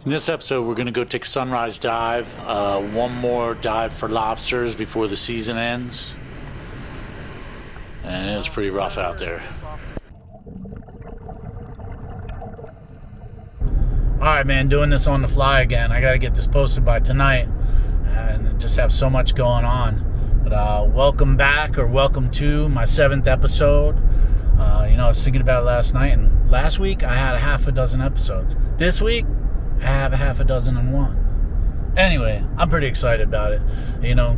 In this episode, we're going to go take a sunrise dive. One more dive for lobsters before the season ends. And it was pretty rough out there. Alright, man, doing this on the fly again. I got to get this posted by tonight. And just have so much going on. But welcome back, or welcome to my 7th episode. I was thinking about it last night. And last week, I had a half a dozen episodes. This week, I have a half a dozen and one. Anyway, I'm pretty excited about it.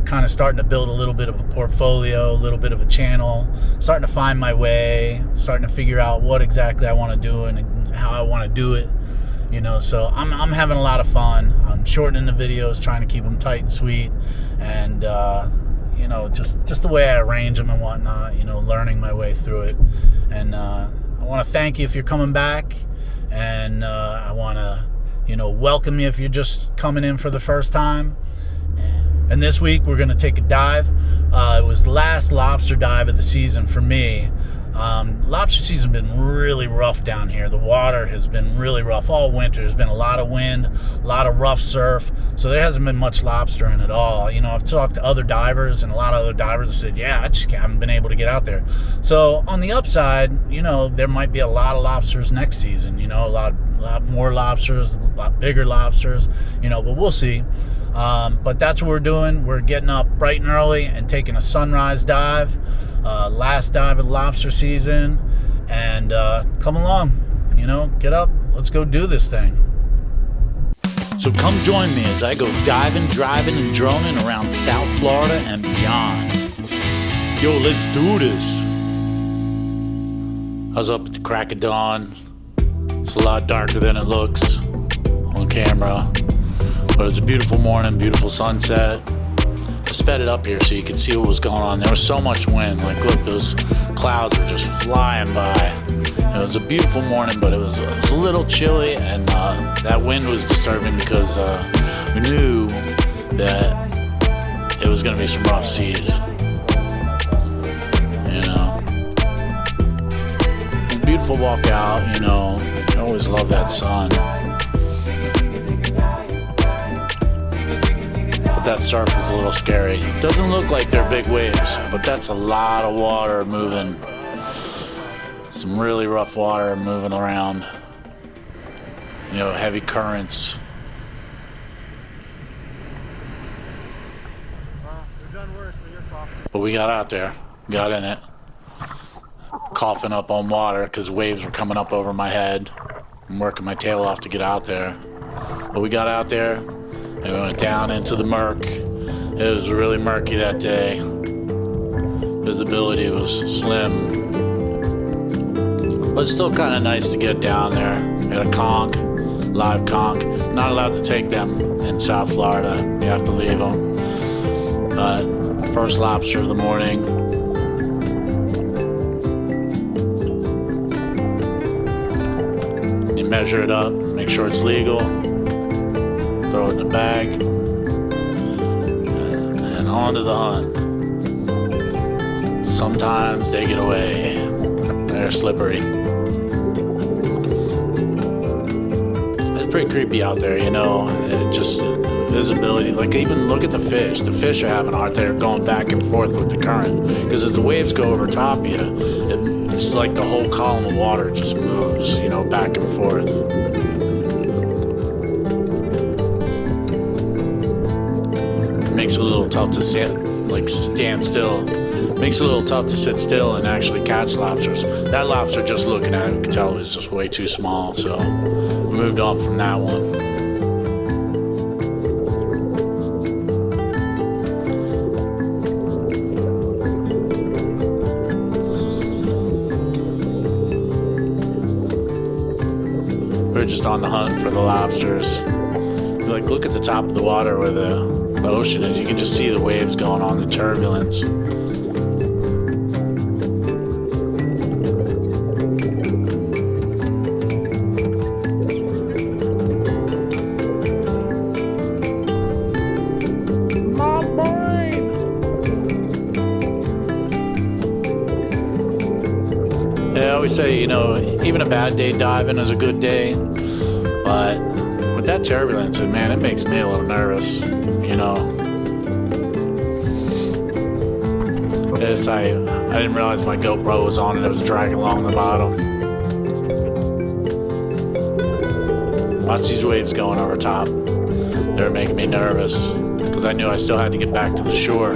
Kind of starting to build a little bit of a portfolio, a little bit of a channel, starting to find my way, starting to figure out what exactly I want to do and how I want to do it. So I'm having a lot of fun. I'm shortening the videos, trying to keep them tight and sweet, and just the way I arrange them and whatnot. Learning my way through it. And I want to thank you if you're coming back, and I want to welcome you if you're just coming in for the first time. And this week we're going to take a dive. It was the last lobster dive of the season for me. Lobster season's been really rough down here. The water has been really rough all winter. There's been a lot of wind, a lot of rough surf, so there hasn't been much lobster in at all. I've talked to other divers, and a lot of other divers have said, yeah, I just haven't been able to get out there. So on the upside, there might be a lot of lobsters next season, a lot more lobsters, a lot bigger lobsters, but we'll see. But that's what we're doing. We're getting up bright and early and taking a sunrise dive. Last dive of the lobster season, and come along, get up, let's go do this thing. So come join me as I go diving, driving, and droning around South Florida and beyond. Yo, let's do this. I was up at the crack of dawn. It's a lot darker than it looks on camera, but it's a beautiful morning, beautiful sunset. I sped it up here so you could see what was going on. There was so much wind. Look, those clouds were just flying by. It was a beautiful morning, but it was a little chilly, and that wind was disturbing because we knew that it was going to be some rough seas. It's a beautiful walk out, I always love that sun. That surf is a little scary. It doesn't look like they're big waves, but that's a lot of water moving. Some really rough water moving around. Heavy currents. But we got out there, got in it, coughing up on water because waves were coming up over my head. I'm working my tail off to get out there. But we got out there. And we went down into the murk. It was really murky that day. Visibility was slim. But it's still kind of nice to get down there. We had a conch, live conch. Not allowed to take them in South Florida. You have to leave them. But first lobster of the morning. You measure it up, make sure it's legal. Throw it in the bag, and on to the hunt. Sometimes they get away. They're slippery. It's pretty creepy out there, It just visibility. Even look at the fish. The fish are having a hard time going back and forth with the current because as the waves go over top of you, it's like the whole column of water just moves, back and forth. Makes it a little tough to stand still. Makes it a little tough to sit still and actually catch lobsters. That lobster, just looking at it, you could tell it was just way too small, so we moved on from that one. We're just on the hunt for the lobsters. Look at the top of the water where the ocean is. You can just see the waves going on, the turbulence. My brain! Yeah, I always say, even a bad day diving is a good day, but with that turbulence, man, it makes me a little nervous, you know. I didn't realize my GoPro was on and it was dragging along the bottom. Watch these waves going over top. They were making me nervous because I knew I still had to get back to the shore.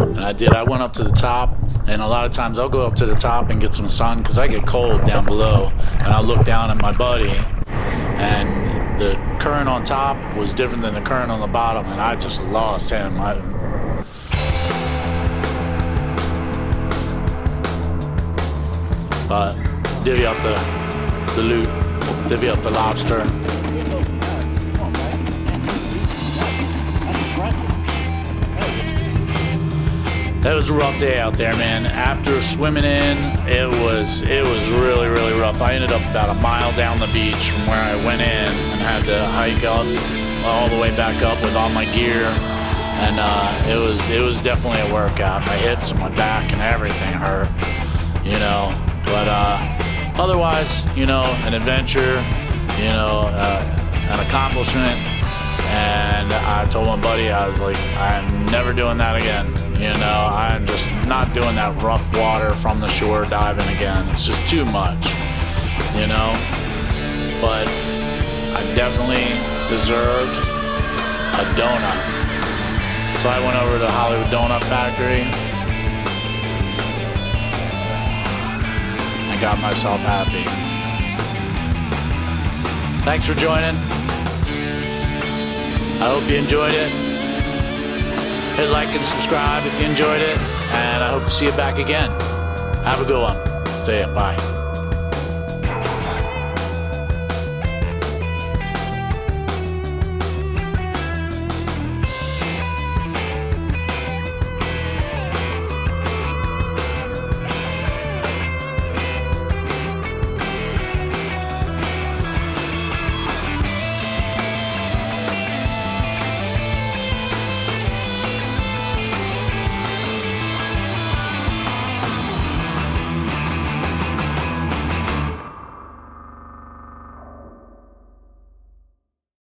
And I did. I went up to the top, and a lot of times I'll go up to the top and get some sun because I get cold down below. And I'll look down at my buddy, and the current on top was different than the current on the bottom, and I just lost him. But divvy up the loot, divvy up the lobster. That was a rough day out there, man. After swimming in, it was really, really rough. I ended up about a mile down the beach from where I went in and had to hike up all the way back up with all my gear. And it was definitely a workout. My hips and my back and everything hurt, you know. But otherwise, you know, an adventure, you know, an accomplishment. And I told my buddy, I was like, I'm never doing that again. You know, I'm just not doing that rough water from the shore diving again. It's just too much, you know. But I definitely deserved a donut. So I went over to the Hollywood Donut Factory and got myself happy. Thanks for joining. I hope you enjoyed it. Hit like and subscribe if you enjoyed it, and I hope to see you back again. Have a good one. See ya. Bye.